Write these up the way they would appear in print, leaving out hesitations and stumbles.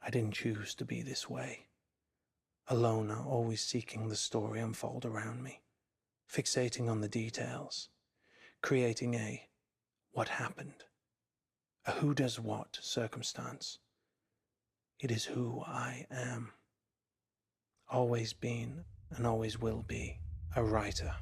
I didn't choose to be this way. A loner, always seeking the story unfold around me, fixating on the details, creating a what happened, a who does what circumstance. It is who I am. Always been and always will be a writer.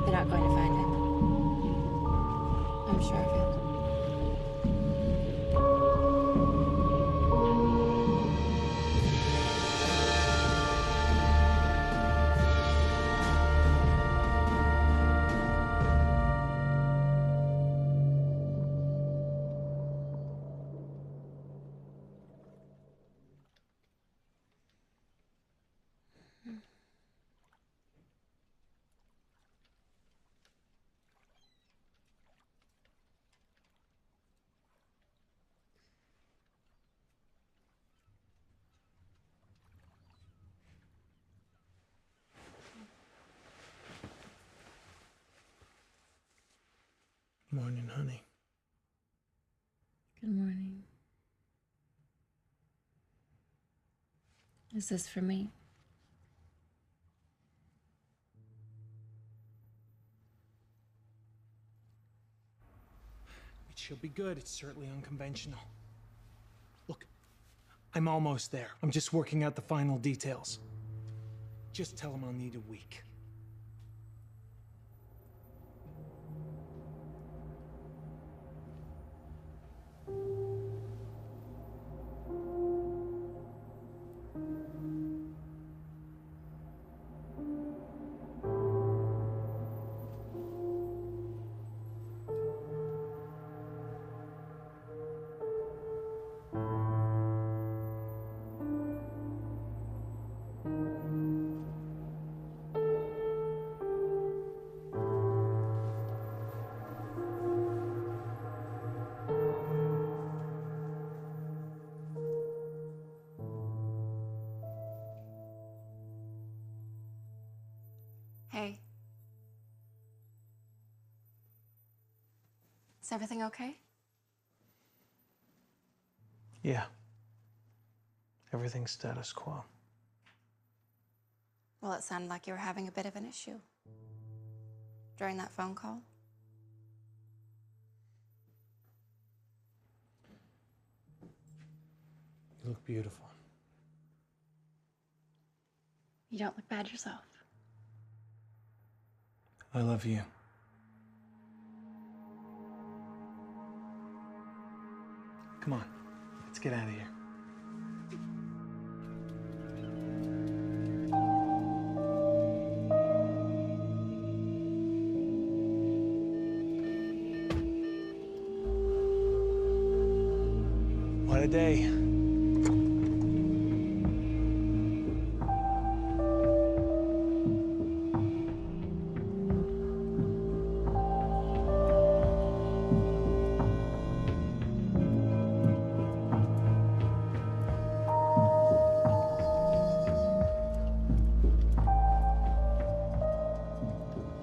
They're not going to find him. I'm sure of it. Morning, honey. Good morning. Is this for me? It should be good. It's certainly unconventional. Look, I'm almost there. I'm just working out the final details. Just tell him I'll need a week. Hey. Is everything okay? Yeah. Everything's status quo. Well, it sounded like you were having a bit of an issue during that phone call. You look beautiful. You don't look bad yourself. I love you. Come on, let's Let's get out of here. What a day.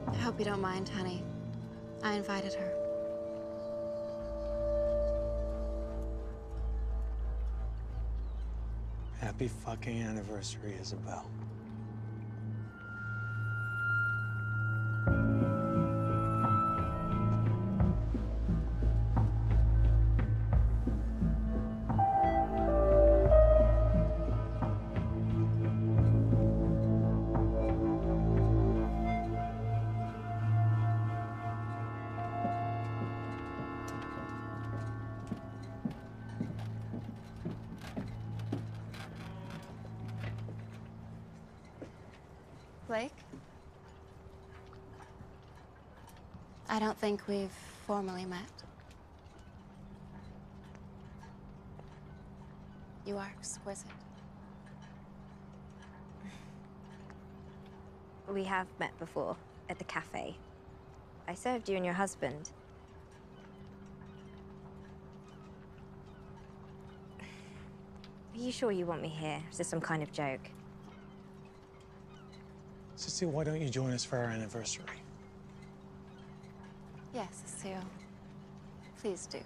I hope you don't mind, honey. I invited her. Happy fucking anniversary, Isabel. Blake? I don't think we've formally met. You are exquisite. We have met before, at the cafe. I served you and your husband. Are you sure you want me here? Is this some kind of joke? Cecile, why don't you join us for our anniversary? Yes, Cecile. Please do.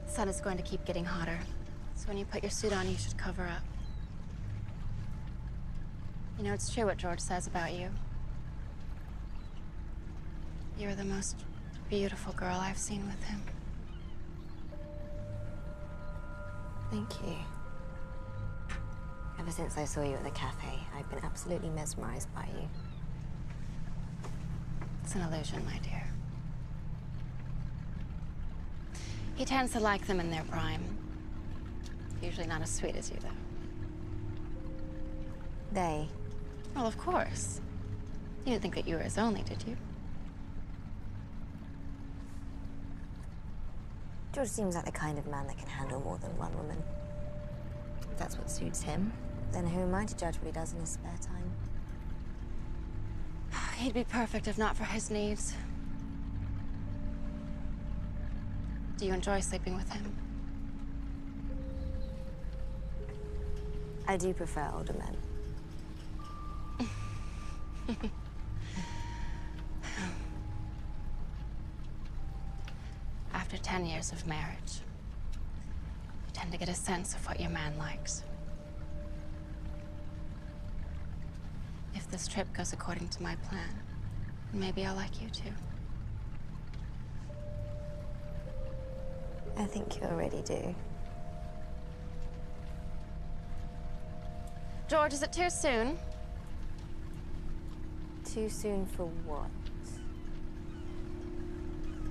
The sun is going to keep getting hotter, so when you put your suit on, you should cover up. You know, it's true what George says about you. You're the most beautiful girl I've seen with him. Thank you. Ever since I saw you at the cafe, I've been absolutely mesmerized by you. It's an illusion, my dear. He tends to like them in their prime. Usually not as sweet as you, though. They? Well, of course. You didn't think that you were his only, did you? George seems like the kind of man that can handle more than one woman. If that's what suits him, then who am I to judge what he does in his spare time? He'd be perfect if not for his needs. Do you enjoy sleeping with him? I do prefer older men. After 10 years of marriage, you tend to get a sense of what your man likes. If this trip goes according to my plan, maybe I'll like you too. I think you already do. George, is it too soon? Too soon for what?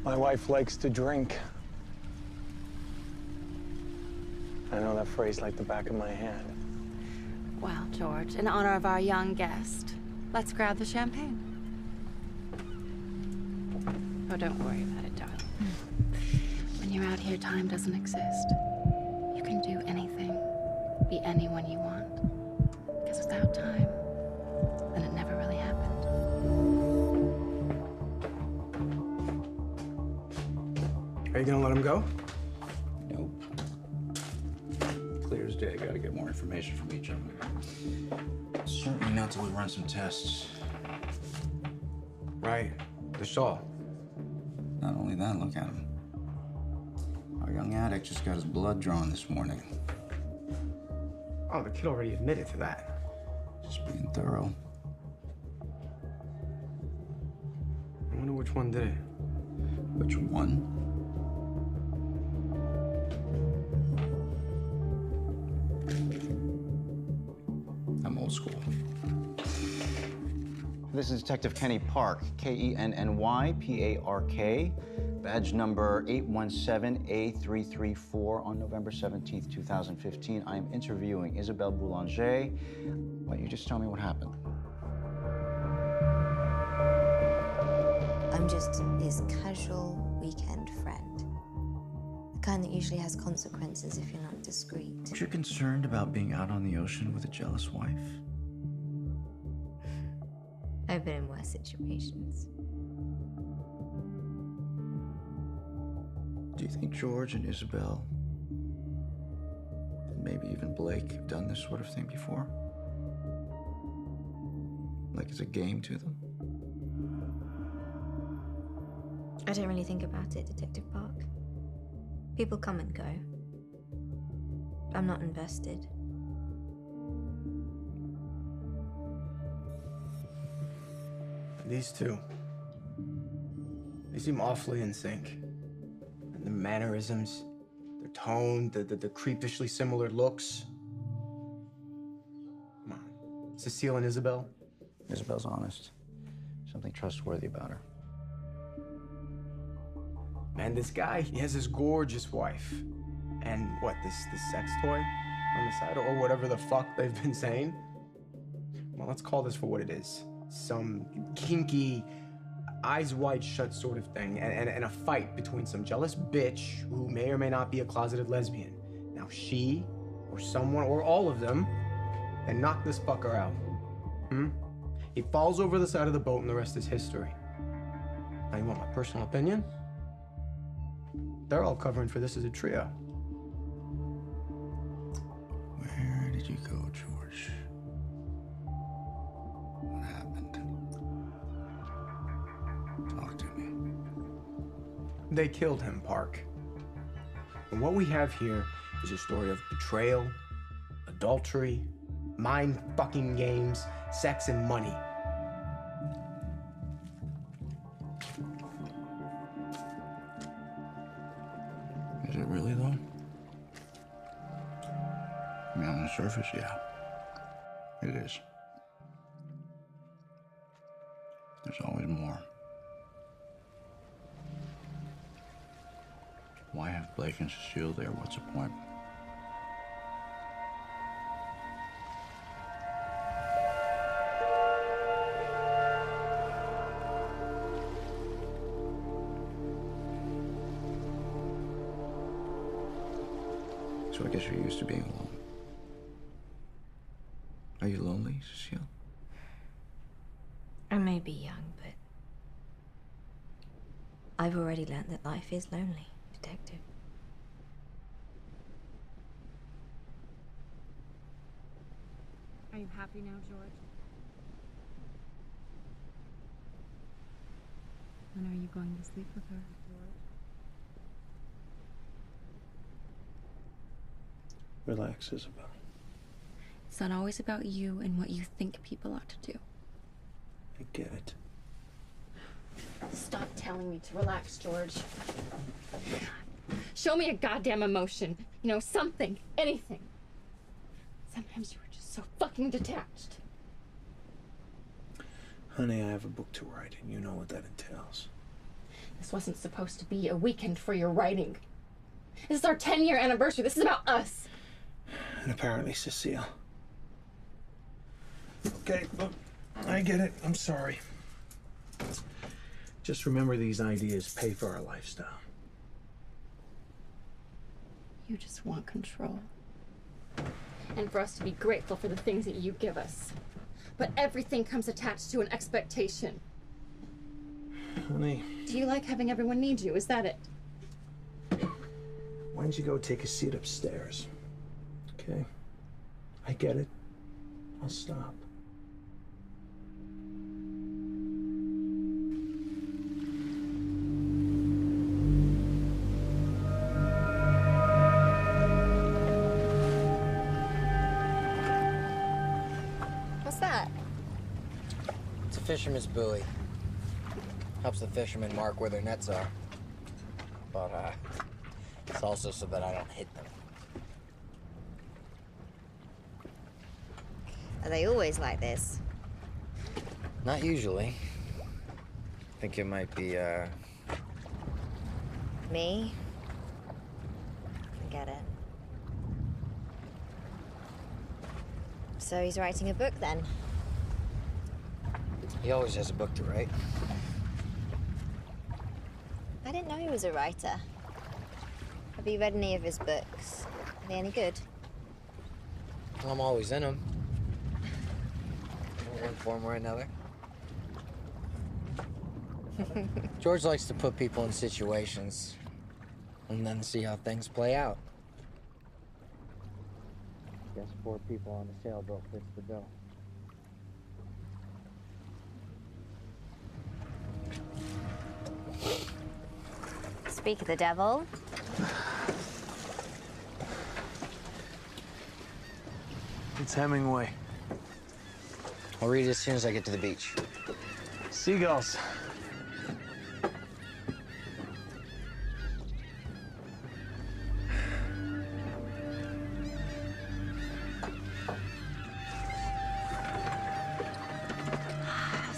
My wife likes to drink. I know that phrase like the back of my hand. Well, George, in honor of our young guest, let's grab the champagne. Oh, don't worry about it, darling. When you're out here, time doesn't exist. You can do anything, be anyone you want. Because without time, then it never really happened. Are you gonna let him go? Nope. Clear as day. Gotta get more information from each of them. Certainly not till we run some tests. Right. The saw. Not only that, look at him. Our young addict just got his blood drawn this morning. Oh, the kid already admitted to that. Just being thorough. which one did it? Which one? I'm old school. This is Detective Kenny Park, Kennypark, badge number 817A334 on November 17th, 2015. I am interviewing Isabelle Boulanger. Why don't you just tell me what happened? I'm just his casual weekend friend. The kind that usually has consequences if you're not discreet. Aren't you concerned about being out on the ocean with a jealous wife? I've been in worse situations. Do you think George and Isabel, and maybe even Blake, have done this sort of thing before? Like it's a game to them? I don't really think about it, Detective Park. People come and go. I'm not invested. These two. They seem awfully in sync. And their mannerisms, their tone, the creepishly similar looks. Come on. Cecile and Isabel? Isabel's honest. Something trustworthy about her. Man, this guy, he has this gorgeous wife. And what, this sex toy on the side? Or whatever the fuck they've been saying? Well, let's call this for what it is. Some kinky, eyes wide shut sort of thing, and a fight between some jealous bitch who may or may not be a closeted lesbian. Now she, or someone, or all of them, they knock this fucker out. He falls over the side of the boat and the rest is history. Now you want my personal opinion? They're all covering for this as a trio. Where did you go, George? What happened? Talk to me. They killed him, Park. And what we have here is a story of betrayal, adultery, mind-fucking games, sex, and money. Is it really, though? I mean, on the surface, yeah. It is. There's always more. Why have Blake and Cecile there? What's the point? So I guess you're used to being alone. Are you lonely, Cecile? I may be young, but I've already learned that life is lonely, Detective. Are you happy now, George? When are you going to sleep with her, George? Relax, Isabel. It's not always about you and what you think people ought to do. I get it. Stop telling me to relax, George. Show me a goddamn emotion. You know, something, anything. Sometimes you were just so fucking detached. Honey, I have a book to write, and you know what that entails. This wasn't supposed to be a weekend for your writing. This is our 10-year anniversary. This is about us. And apparently Cecile. Okay, look, I get it. I'm sorry. Just remember these ideas pay for our lifestyle. You just want control. And for us to be grateful for the things that you give us. But everything comes attached to an expectation. Honey. Do you like having everyone need you? Is that it? Why don't you go take a seat upstairs? Okay? I get it. I'll stop. What's that? It's a fisherman's buoy. Helps the fishermen mark where their nets are. But, it's also so that I don't hit them. Are they always like this? Not usually. Think it might be, Me? I get it. So he's writing a book then? He always has a book to write. I didn't know he was a writer. Have you read any of his books? Are they any good? I'm always in them. In one form or another. George likes to put people in situations and then see how things play out. Guess 4 people on the sailboat fits the bill. Speak of the devil. It's Hemingway. I'll read it as soon as I get to the beach. Seagulls.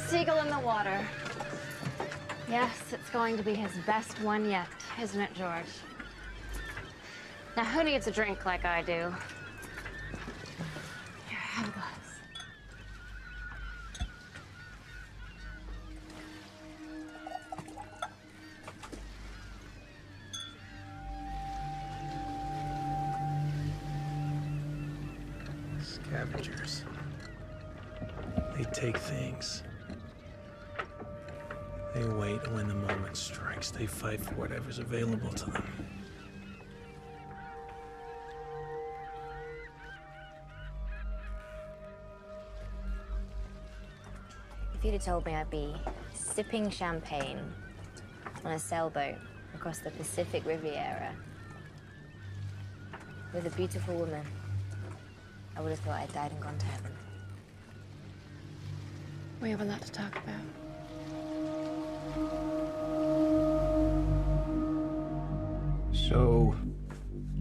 Seagull in the water. Yes, it's going to be his best one yet, isn't it, George? Now, who needs a drink like I do? Here, have a glass. Scavengers. They take things. They wait when the moment strikes. They fight for whatever's available to them. If you'd have told me I'd be sipping champagne on a sailboat across the Pacific Riviera with a beautiful woman, I would have thought I'd died and gone to heaven. We have a lot to talk about. So,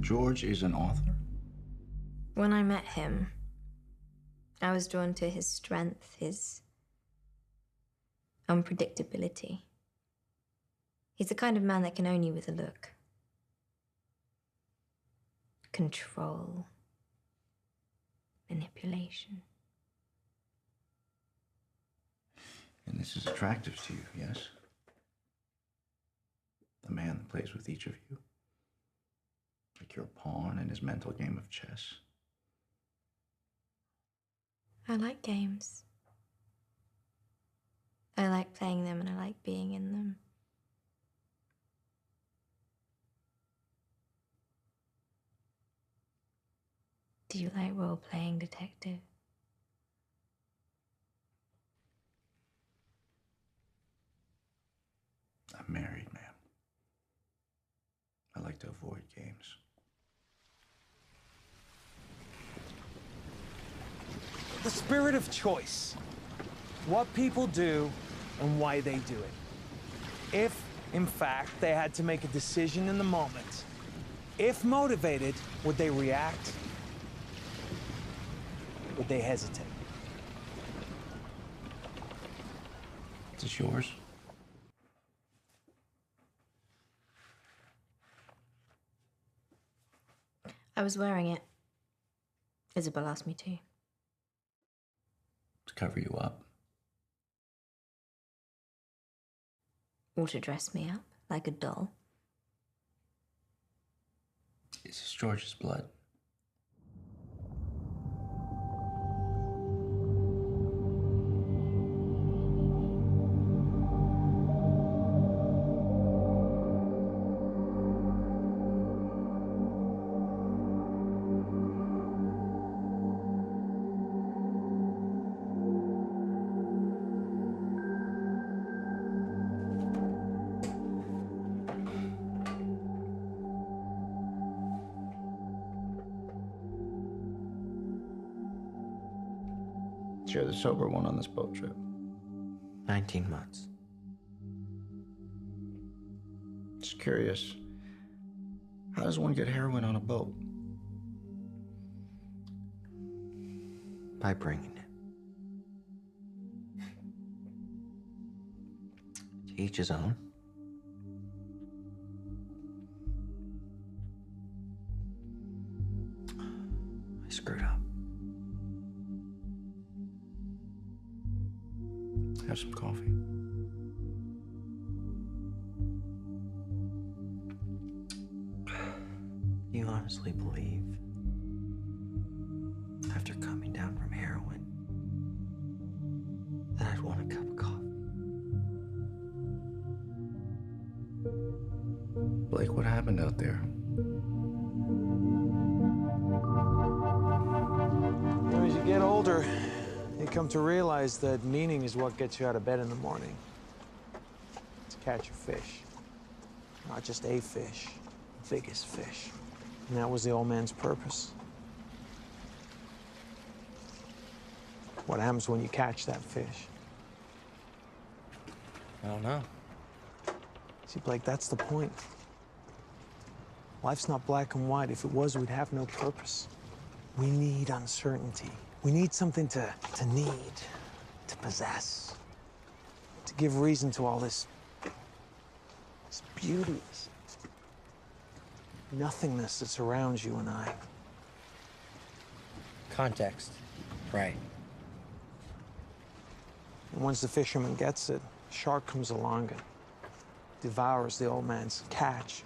George is an author? When I met him, I was drawn to his strength, his unpredictability. He's the kind of man that can own you with a look. Control. Manipulation. And this is attractive to you, yes? The man that plays with each of you. Like your pawn in his mental game of chess. I like games. I like playing them and I like being in them. Do you like role-playing detective? I'm married, man. I like to avoid games. The spirit of choice. What people do and why they do it. If, in fact, they had to make a decision in the moment, if motivated, would they react? Would they hesitate? Is this yours? I was wearing it. Isabel asked me to. To cover you up? Or to dress me up like a doll. Is this George's blood? You're the sober one on this boat trip. 19 months. curious. How does one get heroin on a boat? By bringing it. To each his own. I screwed up. Have some coffee. Do you honestly believe, after coming down from heroin, that I'd want a cup of coffee? Blake, what happened out there? You know, as you get older, you come to realize that meaning is what gets you out of bed in the morning. To catch a fish. Not just a fish, the biggest fish. And that was the old man's purpose. What happens when you catch that fish? I don't know. See, Blake, that's the point. Life's not black and white. If it was, we'd have no purpose. We need uncertainty. We need something to need, to possess, to give reason to all this beauty, this nothingness that surrounds you and I. Context. Right. And once the fisherman gets it, a shark comes along and devours the old man's catch.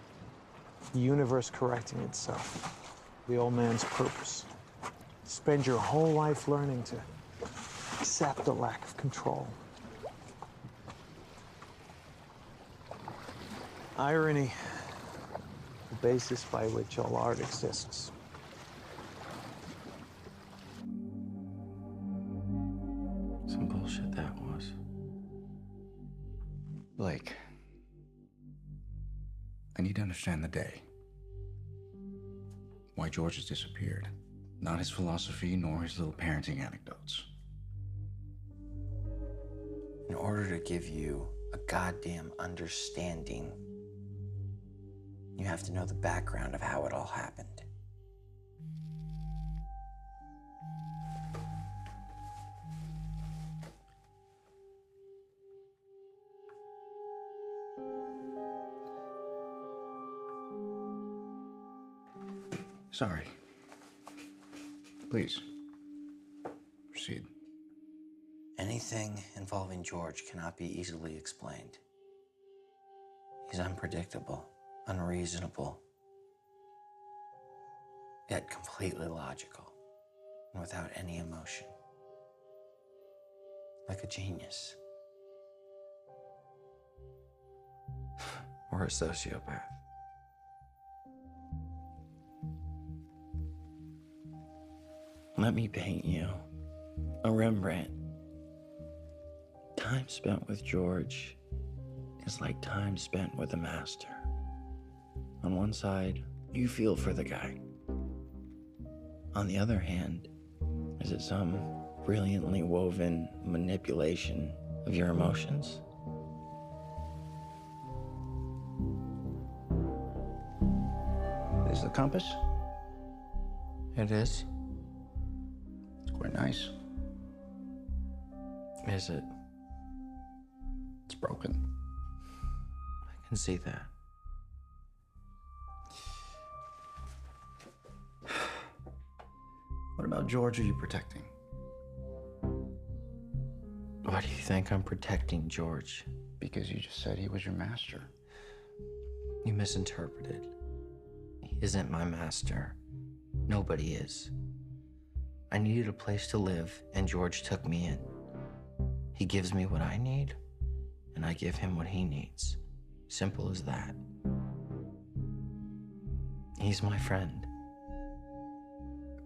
The universe correcting itself. The old man's purpose. Spend your whole life learning to accept the lack of control. Irony, the basis by which all art exists. Some bullshit that was. Blake, I need to understand the day. Why George has disappeared. Not his philosophy, nor his little parenting anecdotes. In order to give you a goddamn understanding, you have to know the background of how it all happened. Sorry. Please, proceed. Anything involving George cannot be easily explained. He's unpredictable, unreasonable, yet completely logical, and without any emotion. Like a genius. Or a sociopath. Let me paint you a Rembrandt. Time spent with George is like time spent with a master. On one side, you feel for the guy. On the other hand, is it some brilliantly woven manipulation of your emotions? Is the compass? It is. It's quite nice. Is it? It's broken. I can see that. What about George are you protecting? Why do you think I'm protecting George? Because you just said he was your master. You misinterpreted. He isn't my master. Nobody is. I needed a place to live, and George took me in. He gives me what I need, and I give him what he needs. Simple as that. He's my friend.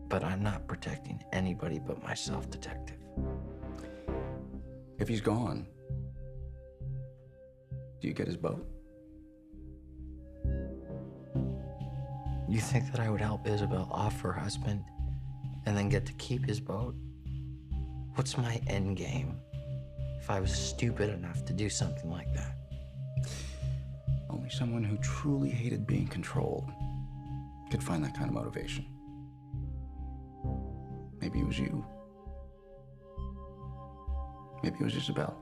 But I'm not protecting anybody but myself, Detective. If he's gone, do you get his boat? You think that I would help Isabel off her husband and then get to keep his boat? What's my end game if I was stupid enough to do something like that? Only someone who truly hated being controlled could find that kind of motivation. Maybe it was you. Maybe it was Isabel.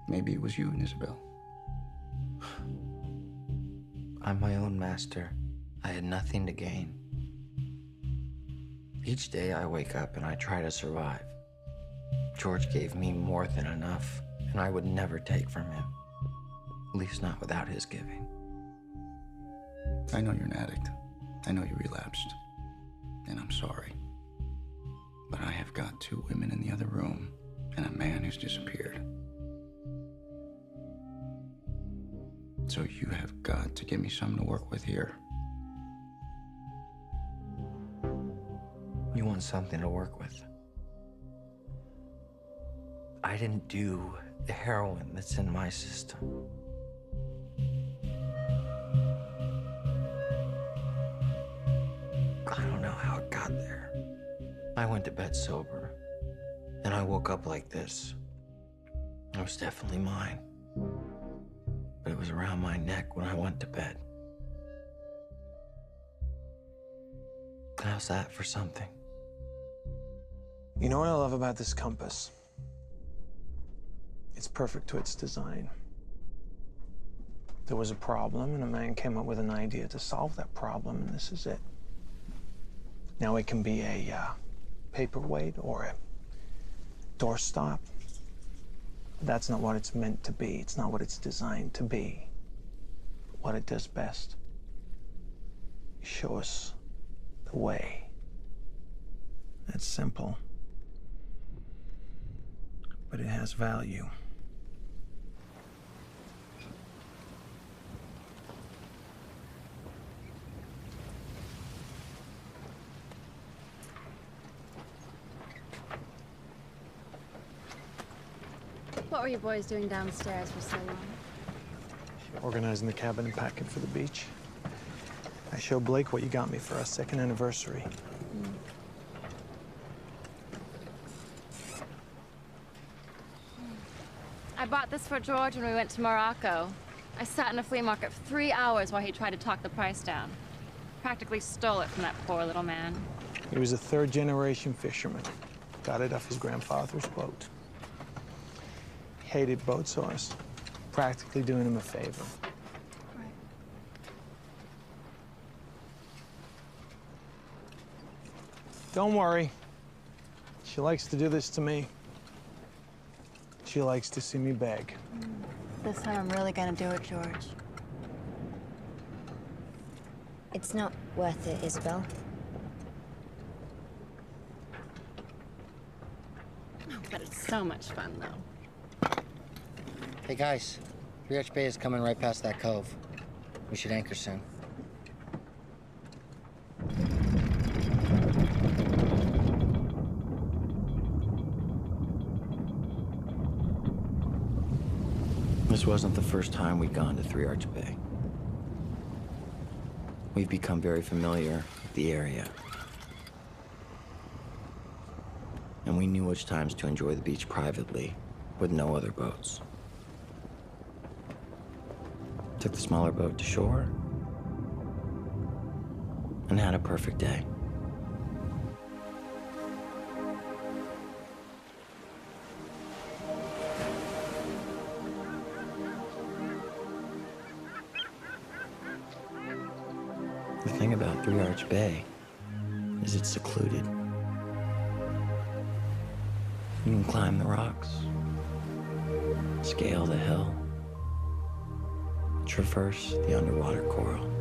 Maybe it was you and Isabel. I'm my own master. I had nothing to gain. Each day I wake up and I try to survive. George gave me more than enough, and I would never take from him. At least not without his giving. I know you're an addict. I know you relapsed. And I'm sorry. But I have got 2 women in the other room and a man who's disappeared. So you have got to give me something to work with here. You want something to work with? I didn't do the heroin that's in my system. I don't know how it got there. I went to bed sober, and I woke up like this. It was definitely mine, but it was around my neck when I went to bed. How's that for something? You know what I love about this compass? It's perfect to its design. There was a problem, and a man came up with an idea to solve that problem, and this is it. Now it can be a paperweight or a doorstop. That's not what it's meant to be. It's not what it's designed to be. What it does best is show us the way. That's simple, but it has value. What were you boys doing downstairs for so long? Organizing the cabin and packing for the beach. I showed Blake what you got me for our 2nd anniversary. I bought this for George when we went to Morocco. I sat in a flea market for 3 hours while he tried to talk the price down. Practically stole it from that poor little man. He was a 3rd-generation fisherman. Got it off his grandfather's boat. Hated boats, so I was practically doing him a favor. Right. Don't worry. She likes to do this to me. She likes to see me beg. This time I'm really gonna do it, George. It's not worth it, Isabel. Oh, but it's so much fun, though. Hey guys, 3 Arch Bay is coming right past that cove. We should anchor soon. This wasn't the first time we'd gone to 3 Arch Bay. We've become very familiar with the area. And we knew which times to enjoy the beach privately with no other boats. Took the smaller boat to shore and had a perfect day. The thing about 3 Arch Bay is it's secluded. You can climb the rocks, scale the hill, traverse the underwater coral.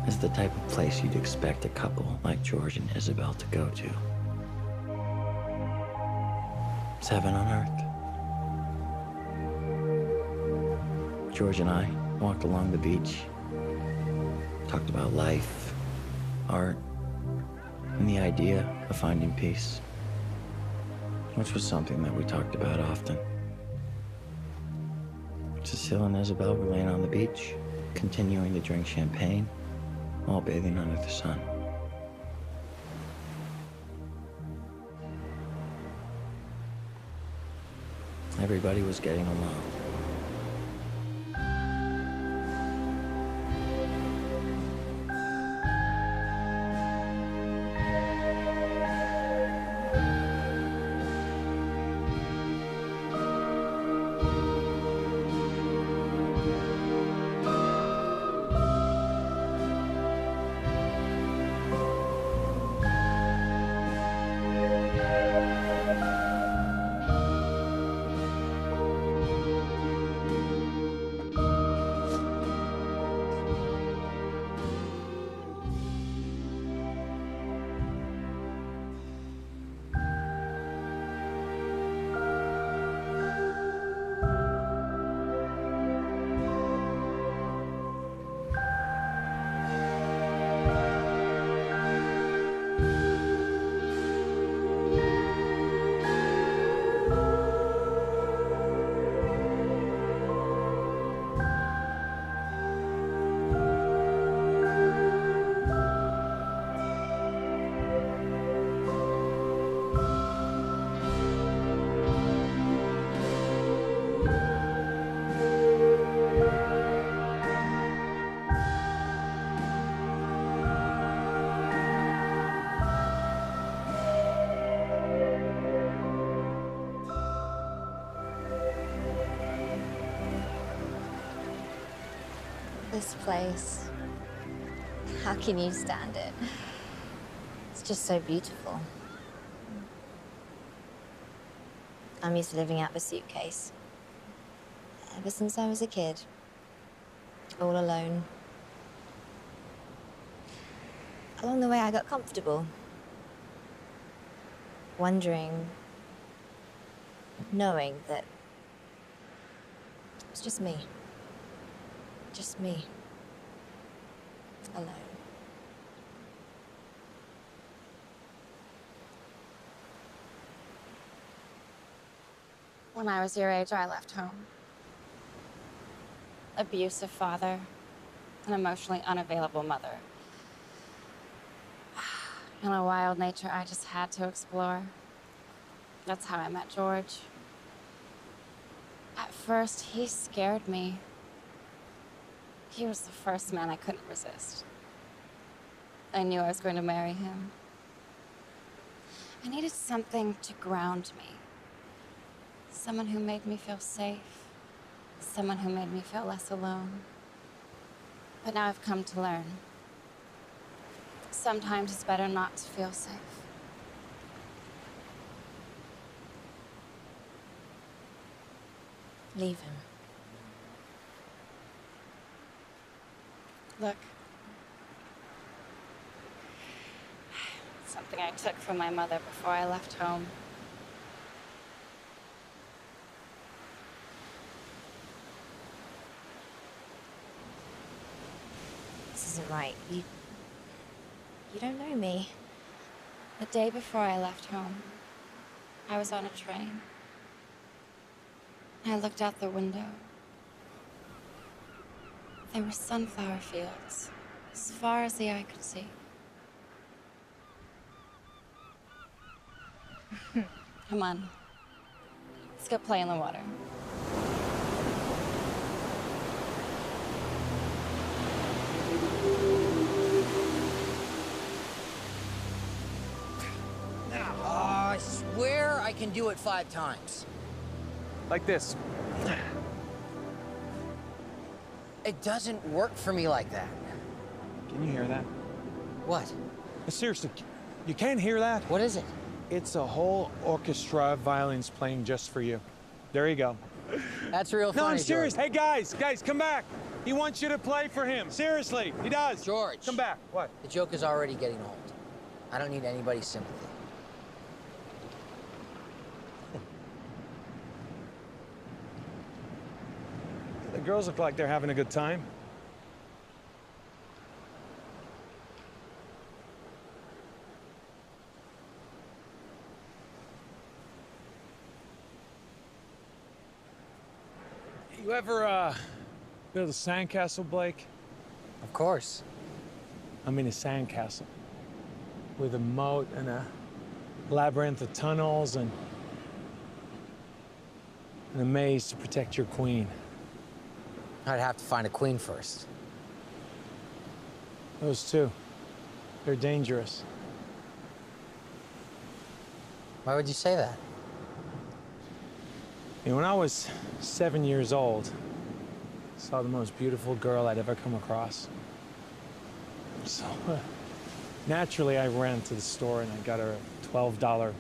It's the type of place you'd expect a couple like George and Isabel to go to. It's heaven on earth. George and I walked along the beach, talked about life, art, and the idea of finding peace, which was something that we talked about often. Cecile and Isabel were laying on the beach, continuing to drink champagne while bathing under the sun. Everybody was getting along. This place, how can you stand it? It's just so beautiful. I'm used to living out of a suitcase. Ever since I was a kid. All alone. Along the way, I got comfortable. Wondering, knowing that it was just me. Just me. Alone. When I was your age, I left home. Abusive father, an emotionally unavailable mother. And a wild nature I just had to explore. That's how I met George. At first, he scared me. He was the first man I couldn't resist. I knew I was going to marry him. I needed something to ground me. Someone who made me feel safe. Someone who made me feel less alone. But now I've come to learn. Sometimes it's better not to feel safe. Leave him. Look. Something I took from my mother before I left home. This isn't right. You don't know me. The day before I left home, I was on a train. I looked out the window. There were sunflower fields, as far as the eye could see. Come on. Let's go play in the water. I swear I can do it 5 times. Like this. It doesn't work for me like that. Can you hear that? What? Seriously, you can't hear that? What is it? It's a whole orchestra of violins playing just for you. There you go. That's real funny, No, I'm serious. George. Hey, guys, come back. He wants you to play for him. Seriously, he does. George. Come back. What? The joke is already getting old. I don't need anybody's sympathy. The girls look like they're having a good time. You ever, build a sandcastle, Blake? Of course. I mean a sandcastle. With a moat and a labyrinth of tunnels and... in a maze to protect your queen. I'd have to find a queen first. Those two, they're dangerous. Why would you say that? You know, when I was 7 years old, I saw the most beautiful girl I'd ever come across. So, naturally, I ran to the store and I got her a $12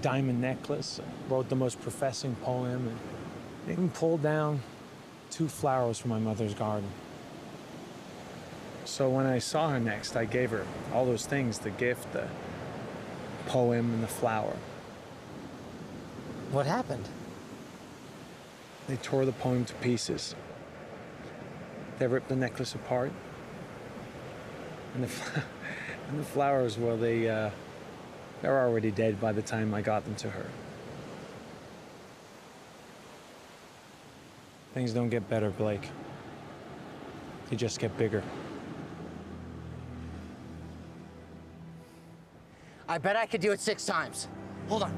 diamond necklace, wrote the most professing poem, and even pulled down 2 flowers from my mother's garden. So when I saw her next, I gave her all those things, the gift, the poem, and the flower. What happened? They tore the poem to pieces. They ripped the necklace apart. And the flowers, well, they're already dead by the time I got them to her. Things don't get better, Blake. They just get bigger. I bet I could do it 6 times. Hold on.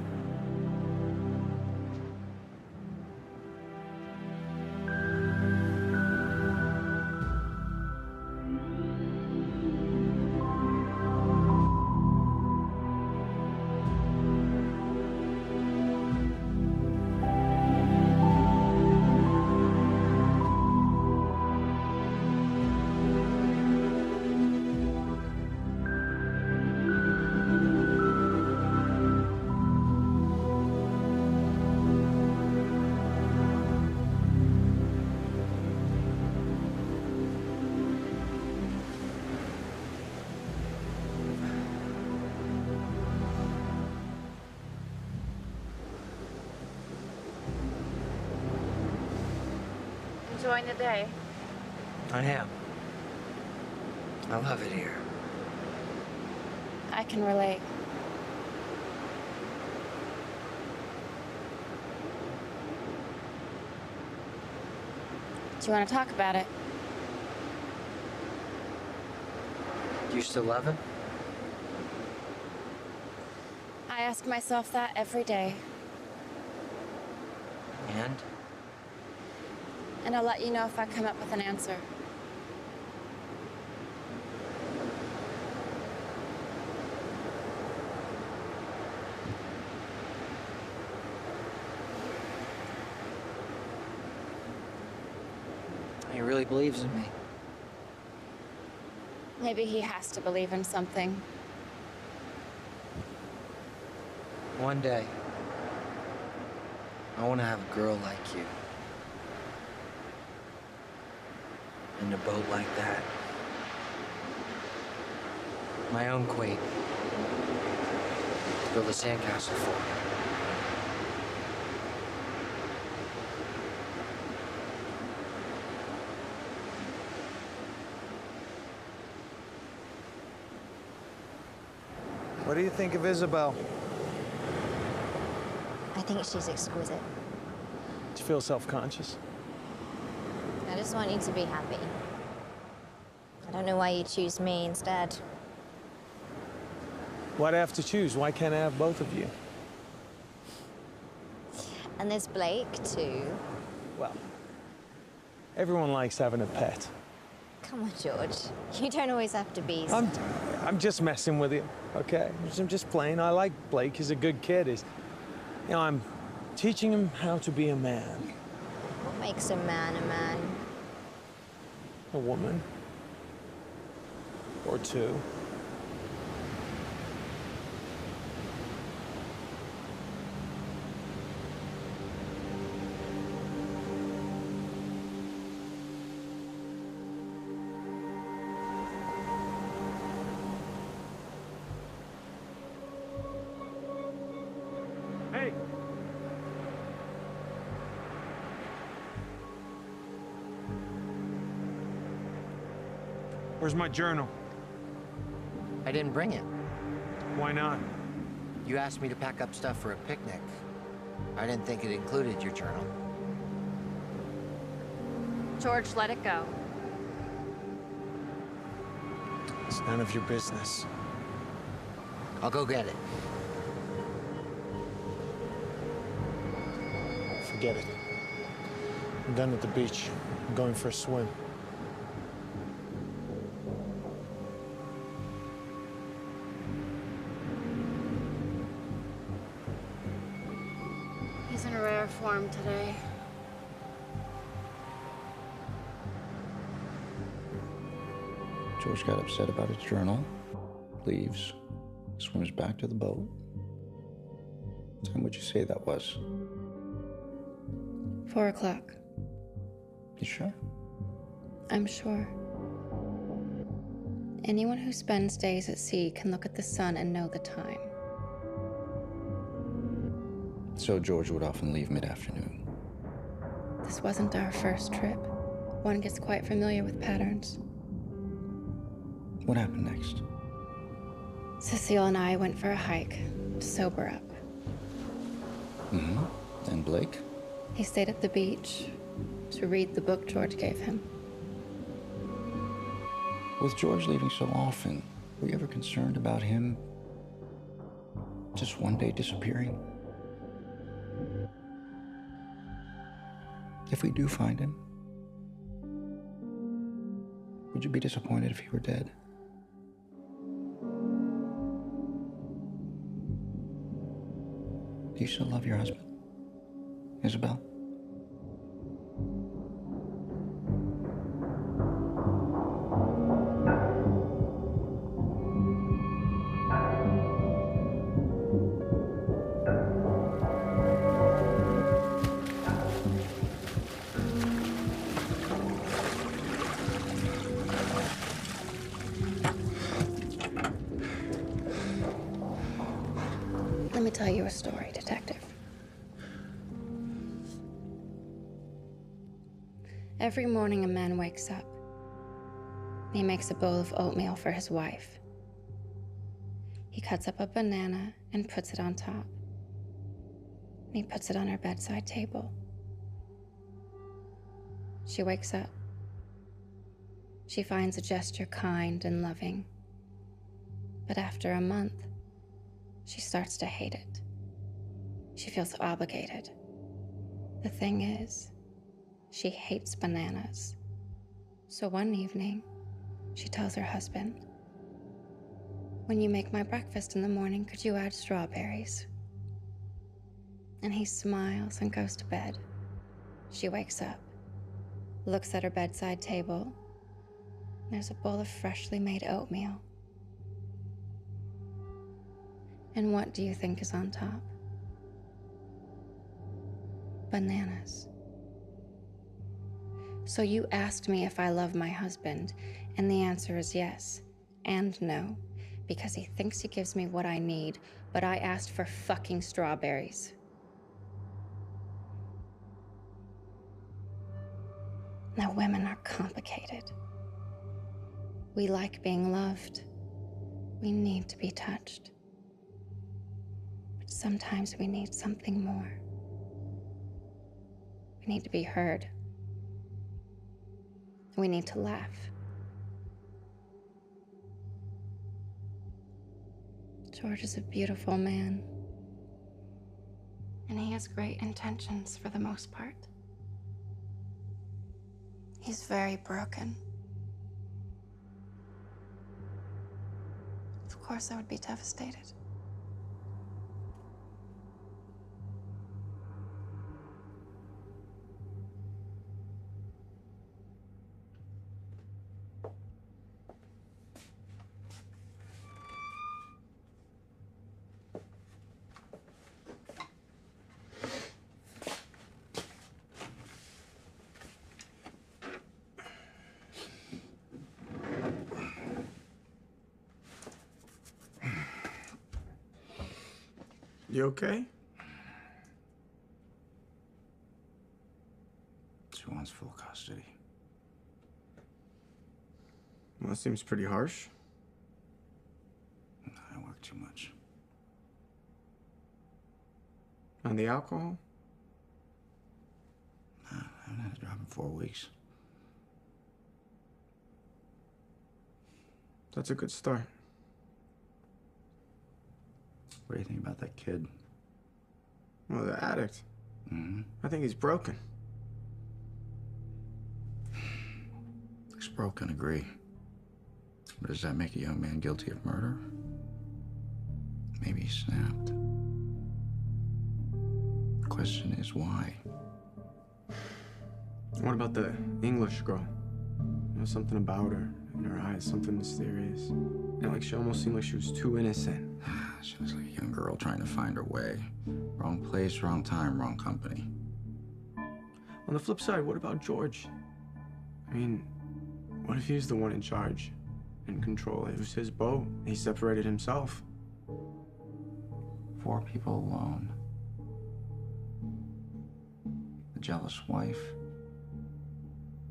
Enjoying the day? I am. I love it here. I can relate. Do you want to talk about it? Do you still love him? I ask myself that every day. And I'll let you know if I come up with an answer. He really believes in me. Maybe he has to believe in something. One day, I want to have a girl like you. In a boat like that. My own queen. To build a sandcastle for. What do you think of Isabel? I think she's exquisite. Do you feel self-conscious? I just want you to be happy. I don't know why you choose me instead. Why'd I have to choose? Why can't I have both of you? And there's Blake, too. Well, everyone likes having a pet. Come on, George. You don't always have to be... I'm just messing with you, okay? I'm just playing. I like Blake. He's a good kid. You know, I'm teaching him how to be a man. What makes a man a man? A woman. Or two. Hey! Where's my journal? I didn't bring it. Why not? You asked me to pack up stuff for a picnic. I didn't think it included your journal. George, let it go. It's none of your business. I'll go get it. Forget it. I'm done at the beach. I'm going for a swim. He's in rare form today. George got upset about his journal, leaves, swims back to the boat. What time would you say that was? 4 o'clock. You sure? I'm sure. Anyone who spends days at sea can look at the sun and know the time. So George would often leave mid-afternoon. This wasn't our first trip. One gets quite familiar with patterns. What happened next? Cecile and I went for a hike to sober up. Mm-hmm. And Blake? He stayed at the beach to read the book George gave him. With George leaving so often, were you ever concerned about him just one day disappearing? If we do find him, would you be disappointed if he were dead? Do you still love your husband, Isabel? Let me tell you a story, Detective. Every morning a man wakes up. He makes a bowl of oatmeal for his wife. He cuts up a banana and puts it on top. And he puts it on her bedside table. She wakes up. She finds a gesture kind and loving. But after a month, she starts to hate it. She feels obligated. The thing is, she hates bananas. So one evening, she tells her husband, "When you make my breakfast in the morning, could you add strawberries?" And he smiles and goes to bed. She wakes up, looks at her bedside table. There's a bowl of freshly made oatmeal. And what do you think is on top? Bananas. So you asked me if I love my husband, and the answer is yes and no, because he thinks he gives me what I need, but I asked for fucking strawberries. Now, women are complicated. We like being loved. We need to be touched. But sometimes we need something more. We need to be heard. We need to laugh. George is a beautiful man. And he has great intentions for the most part. He's very broken. Of course, I would be devastated. You okay? She wants full custody. Well, that seems pretty harsh. I work too much. On the alcohol? I haven't had a drop in 4 weeks. That's a good start. What do you think about that kid? Well, the addict. Mm-hmm. I think he's broken. broken, agree. But does that make a young man guilty of murder? Maybe he snapped. The question is why? What about the English girl? You know, something about her, in her eyes, something mysterious. And like she almost seemed like she was too innocent. She was like a young girl trying to find her way. Wrong place, wrong time, wrong company. On the flip side, what about George? I mean, what if he's the one in charge, in control? It was his boat. He separated himself. 4 people alone. A jealous wife.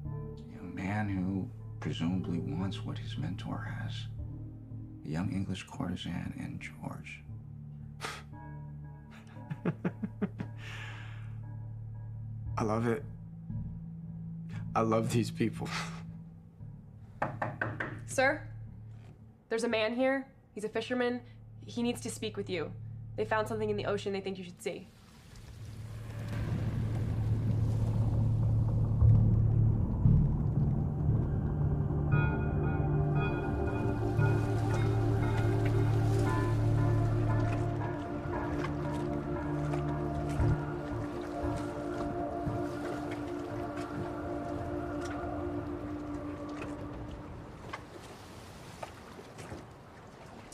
A young man who presumably wants what his mentor has. A young English courtesan and George. I love it. I love these people. Sir, there's a man here. He's a fisherman. He needs to speak with you. They found something in the ocean they think you should see.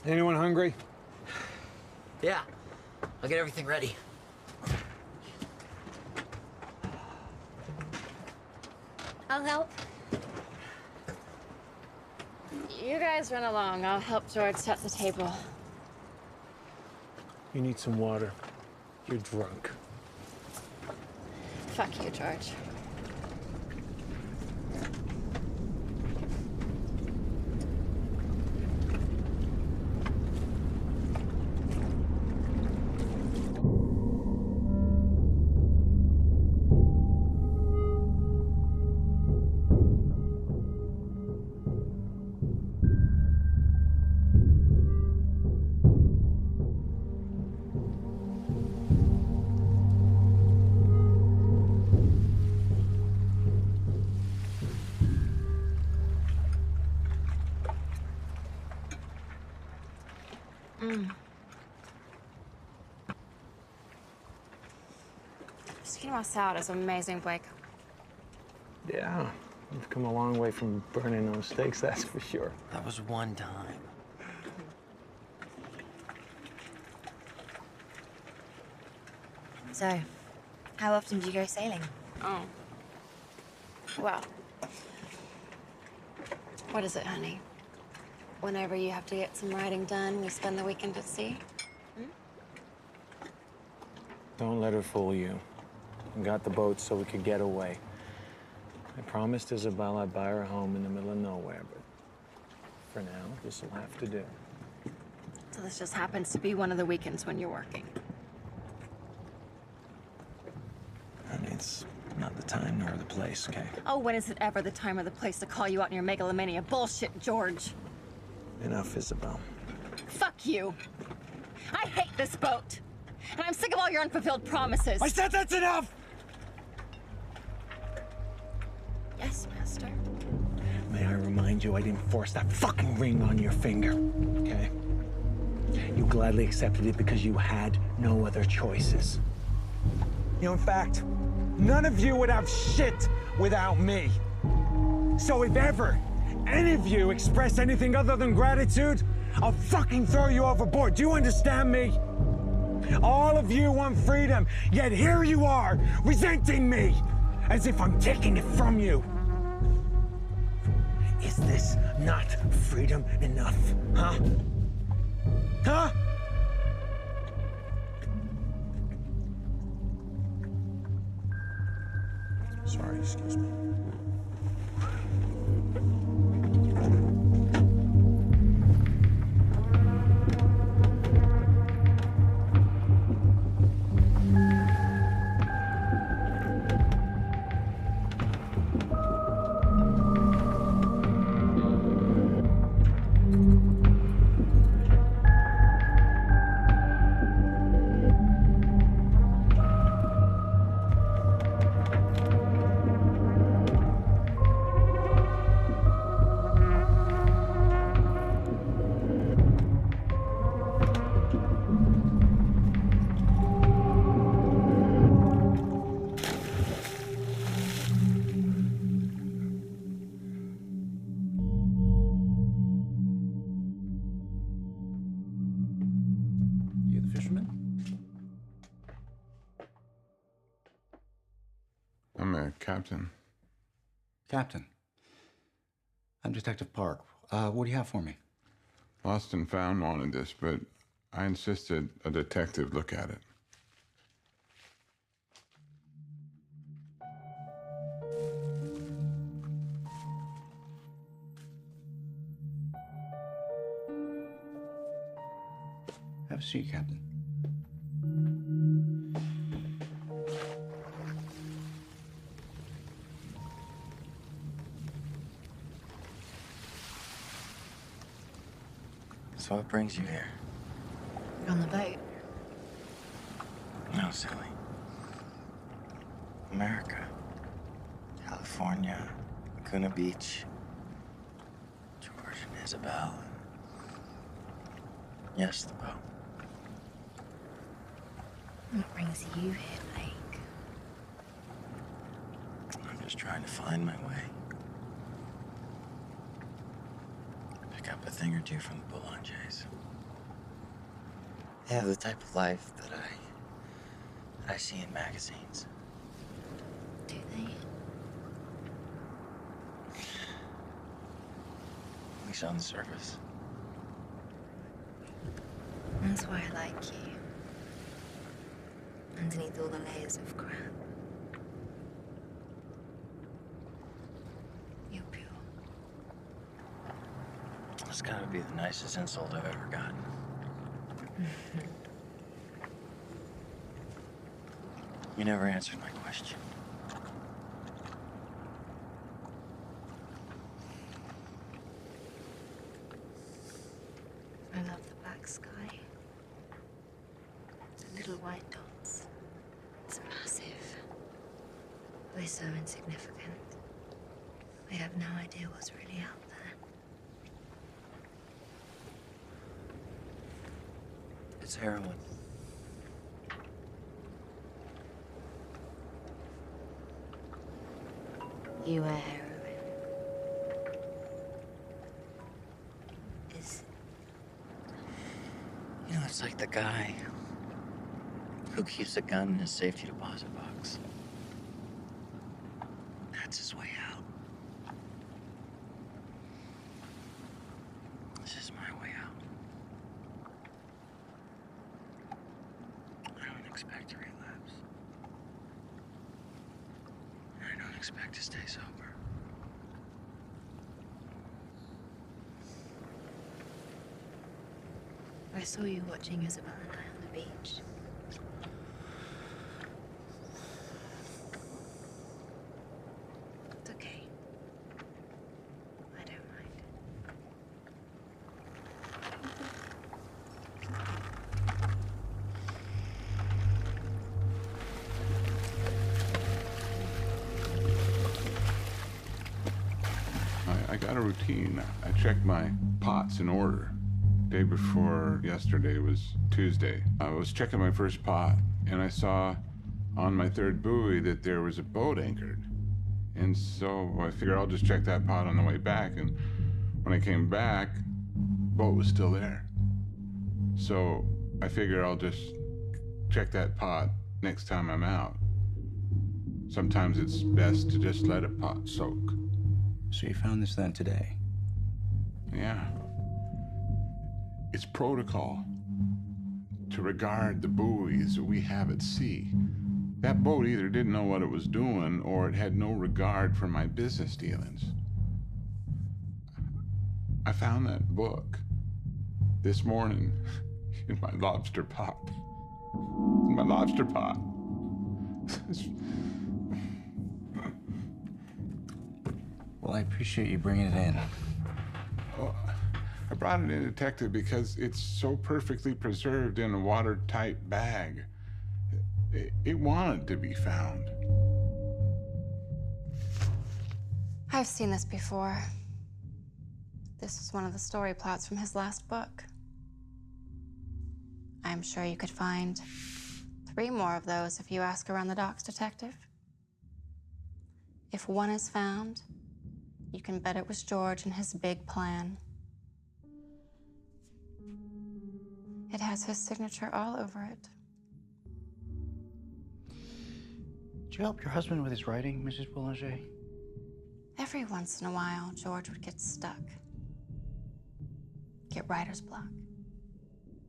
Anyone hungry? Yeah, I'll get everything ready. I'll help. You guys run along. I'll help George set the table. You need some water. You're drunk. Fuck you, George. Skin salad is amazing, Blake. Yeah, you've come a long way from burning those steaks, that's for sure. That was one time. So, how often do you go sailing? Oh. Well. What is it, honey? Whenever you have to get some writing done, we spend the weekend at sea? Don't let her fool you. We got the boat so we could get away. I promised Isabel I'd buy her a home in the middle of nowhere, but for now, this will have to do. So this just happens to be one of the weekends when you're working. Honey, it's not the time nor the place, okay? Oh, when is it ever the time or the place to call you out on your megalomania bullshit, George? Enough, Isabel. Fuck you. I hate this boat. And I'm sick of all your unfulfilled promises. I said that's enough! Yes, Master. May I remind you, I didn't force that fucking ring on your finger, okay? You gladly accepted it because you had no other choices. You know, in fact, none of you would have shit without me. So if ever any of you express anything other than gratitude, I'll fucking throw you overboard. Do you understand me? All of you want freedom, yet here you are, resenting me, as if I'm taking it from you. Is this not freedom enough, huh? Huh? Sorry, excuse me. Captain. Captain. I'm Detective Park. What do you have for me? Lost and Found wanted this, but I insisted a detective look at it. Have a seat, Captain. So what brings you here? You're on the boat. No, silly. America. California. Laguna Beach. George and Isabel. Yes, the boat. What brings you here, Blake? I'm just trying to find my way. Pick up a thing or two from the Boulangers. They have the type of life that I see in magazines. Do they? At least on the surface. That's why I like you. Underneath all the layers of crap. You're pure. It's gotta be the nicest insult I've ever gotten. You never answered my question. I love the black sky. The little white dots. It's massive. We're so insignificant. We have no idea what's really out there. It's heroin. You are heroin. Is You know, it's like the guy who keeps a gun in his safety deposit box. That's his way out. This is my way out. I don't expect to relapse. And I don't expect to stay sober. I saw you watching Isabel and I on the beach. It's okay. I don't mind. I got a routine. I check my pots in order. Day before yesterday was Tuesday. I was checking my first pot, and I saw on my third buoy that there was a boat anchored. And so I figured I'll just check that pot on the way back, and when I came back, the boat was still there. So I figured I'll just check that pot next time I'm out. Sometimes it's best to just let a pot soak. So you found this then today? Yeah. It's protocol to regard the buoys that we have at sea. That boat either didn't know what it was doing or it had no regard for my business dealings. I found that book this morning in my lobster pot. In my lobster pot. Well, I appreciate you bringing it in. Oh, I brought it in, Detective, because it's so perfectly preserved in a watertight bag. It wanted to be found. I've seen this before. This was one of the story plots from his last book. I'm sure you could find 3 more of those if you ask around the docks, Detective. If one is found, you can bet it was George and his big plan. It has his signature all over it. Did you help your husband with his writing, Mrs. Boulanger? Every once in a while, George would get stuck. Get writer's block.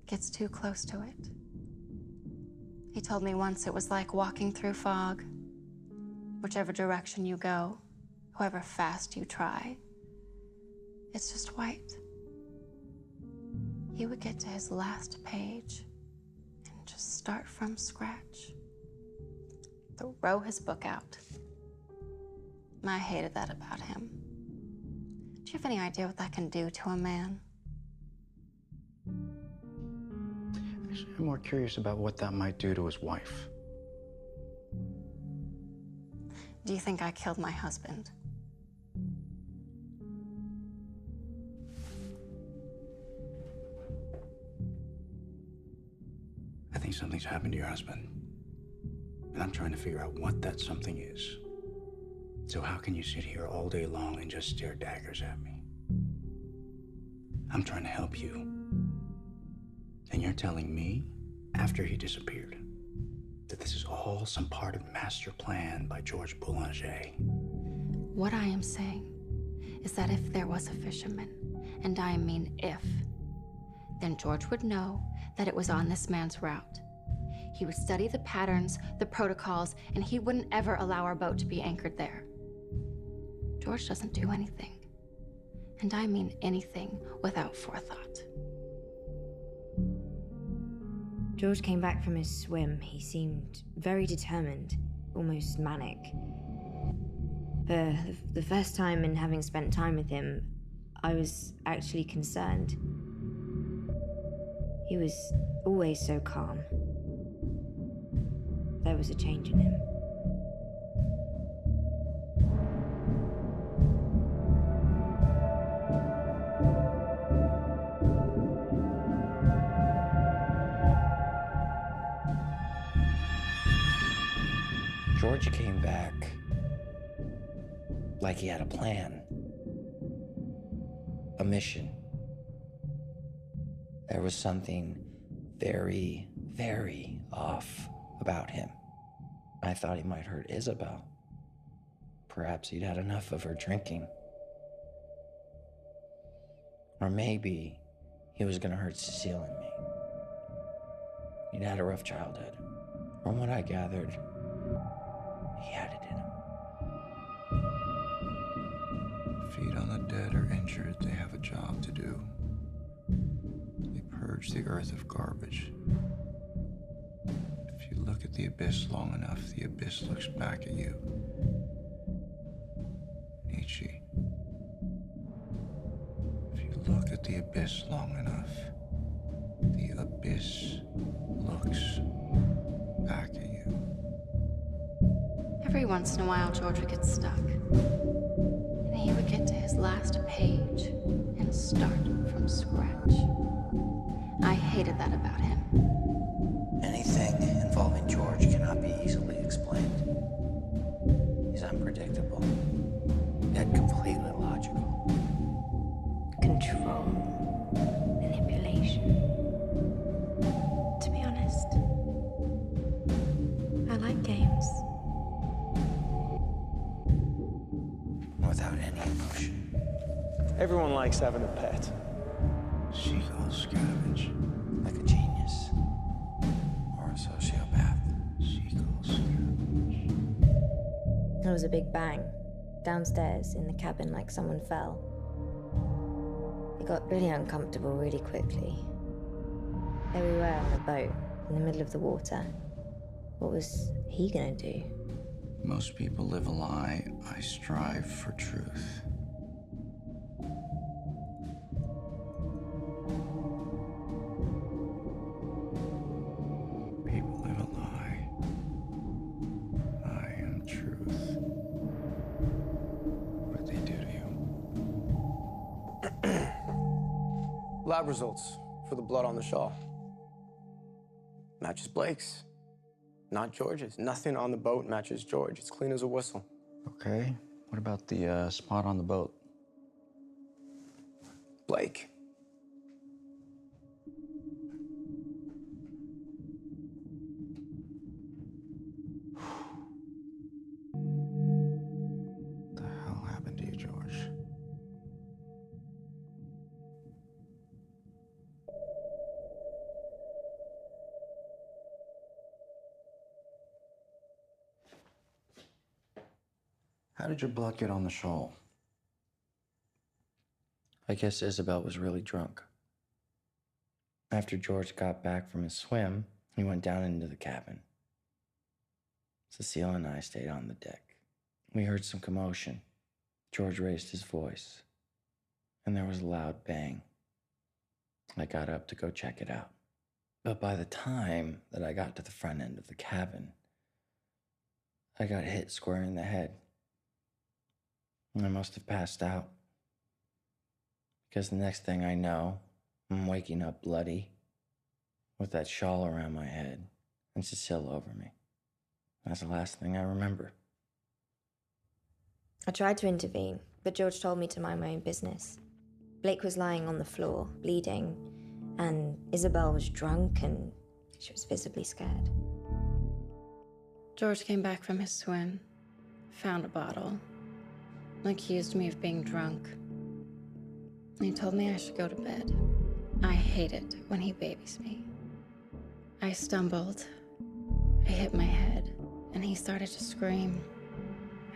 Gets too close to it. He told me once it was like walking through fog. Whichever direction you go, however fast you try, it's just white. He would get to his last page and just start from scratch. Throw his book out. I hated that about him. Do you have any idea what that can do to a man? Actually, I'm more curious about what that might do to his wife. Do you think I killed my husband? I think something's happened to your husband. And I'm trying to figure out what that something is. So how can you sit here all day long and just stare daggers at me? I'm trying to help you. And you're telling me, after he disappeared, that this is all some part of master plan by George Boulanger. What I am saying is that if there was a fisherman, and I mean if, then George would know that it was on this man's route. He would study the patterns, the protocols, and he wouldn't ever allow our boat to be anchored there. George doesn't do anything. And I mean anything without forethought. George came back from his swim. He very determined, almost manic. For the first time in having spent time with him, I was actually concerned. He was always so calm. There was a change in him. George came back like he had a plan, a mission. There was something very, very off about him. I thought he might hurt Isabel. Perhaps he'd had enough of her drinking. Or maybe he was gonna hurt Cecile and me. He'd had a rough childhood. From what I gathered, he had it in him. Feed on the dead or injured, they have a job to do. They purge the earth of garbage. If you look at the abyss long enough, the abyss looks back at you. Nietzsche. If you look at the abyss long enough, the abyss looks back at you. Every once in a while, George would get stuck. And he would get to his last page and start from scratch. I hated that about him. Anything involving George cannot be easily explained. He's unpredictable, yet completely logical. Control. Manipulation. To be honest, I like games. Without any emotion. Everyone likes having a pet. Seagulls scavenge. Like a genius. Or a sociopath. Seagulls scavenge. There was a big bang downstairs in the cabin, like someone fell. It got really uncomfortable really quickly. There we were on a boat in the middle of the water. What was he gonna do? Most people live a lie. I strive for truth. People live a lie. I am truth. What did they do to you? Lab results for the blood on the shawl. Matches Blake's. Not George's. Nothing on the boat matches George. It's clean as a whistle. Okay. What about the spot on the boat? Blake. How did your blood get on the shawl? I guess Isabel was really drunk. After George got back from his swim, he went down into the cabin. Cecile and I stayed on the deck. We heard some commotion. George raised his voice, and there was a loud bang. I got up to go check it out. But by the time that I got to the front end of the cabin, I got hit square in the head. I must have passed out. Because the next thing I know, I'm waking up bloody, with that shawl around my head and Cecile over me. That's the last thing I remember. I tried to intervene, but George told me to mind my own business. Blake was lying on the floor, bleeding, and Isabel was drunk and she was visibly scared. George came back from his swim, found a bottle, accused me of being drunk. He told me I should go to bed. I hate it when he babies me. I stumbled, I hit my head, and he started to scream.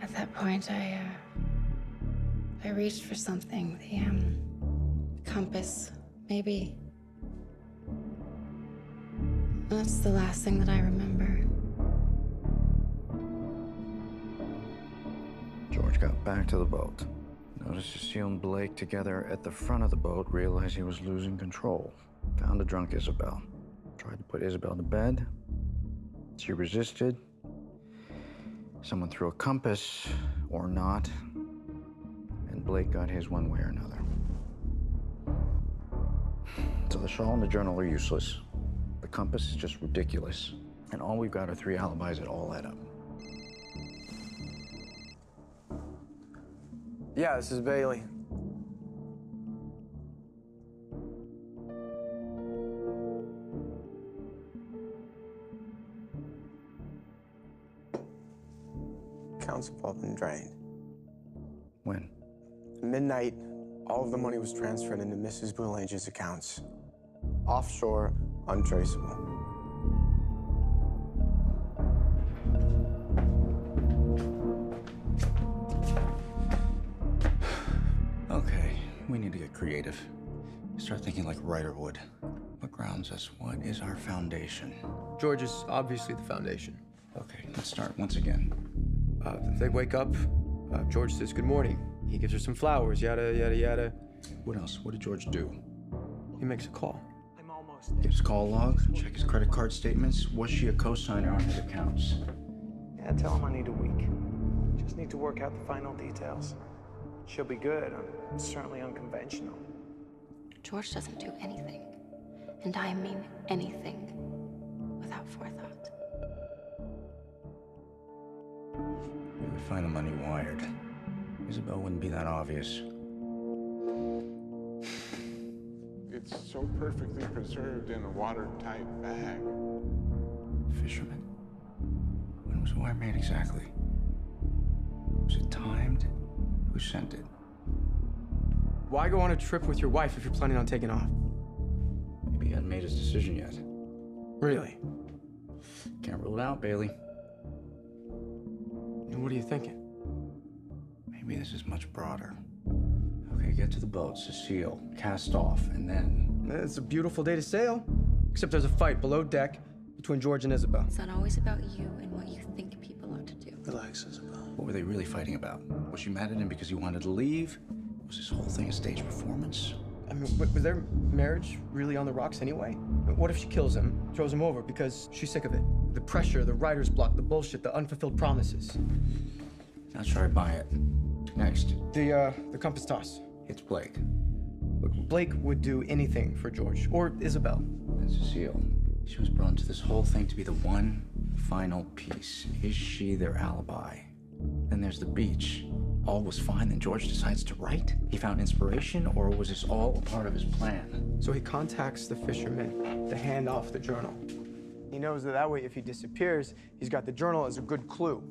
At that point, I reached for something, the compass, maybe. That's the last thing that I remember. George got back to the boat. Noticed Cecile and Blake together at the front of the boat, realized he was losing control. Found a drunk Isabel. Tried to put Isabel to bed. She resisted. Someone threw a compass, or not, and Blake got his one way or another. So the shawl and the journal are useless. The compass is just ridiculous. And all we've got are 3 alibis that all add up. Yeah, this is Bailey. Accounts have all been drained. When? Midnight, all of the money was transferred into Mrs. Boulange's accounts. Offshore, untraceable. Okay, we need to get creative. Start thinking like Ryder would. What grounds us? What is our foundation? George is obviously the foundation. Okay, let's start once again. They wake up, George says good morning. He gives her some flowers, yada, yada, yada. What else? What did George do? He makes a call. I'm almost there. Gives call log, check his credit card statements. Was she a co-signer on his accounts? Yeah, tell him I need a week. Just need to work out the final details. She'll be good. I'm certainly unconventional. George doesn't do anything, and I mean anything, without forethought. We would find the money wired. Isabel wouldn't be that obvious. It's so perfectly preserved in a watertight bag. Fisherman? When was the wire made exactly? Was it timed? Who sent it? Why go on a trip with your wife if you're planning on taking off? Maybe he hadn't made his decision yet. Really? Can't rule it out, Bailey. And what are you thinking? Maybe this is much broader. Okay, get to the boat, Cecile, cast off, and then... It's a beautiful day to sail. Except there's a fight below deck between George and Isabel. It's not always about you and what you think people ought to do. Relax, Isabel. What were they really fighting about? Was she mad at him because he wanted to leave? Was this whole thing a stage performance? I mean, was their marriage really on the rocks anyway? What if she kills him, throws him over because she's sick of it? The pressure, the writer's block, the bullshit, the unfulfilled promises. Not sure I buy it. Next. The compass toss. It's Blake. Blake would do anything for George, or Isabel. And Cecile. She was brought into this whole thing to be the one final piece. Is she their alibi? Then there's the beach. All was fine, then George decides to write? He found inspiration, or was this all a part of his plan? So he contacts the fisherman to hand off the journal. He knows that way if he disappears, he's got the journal as a good clue.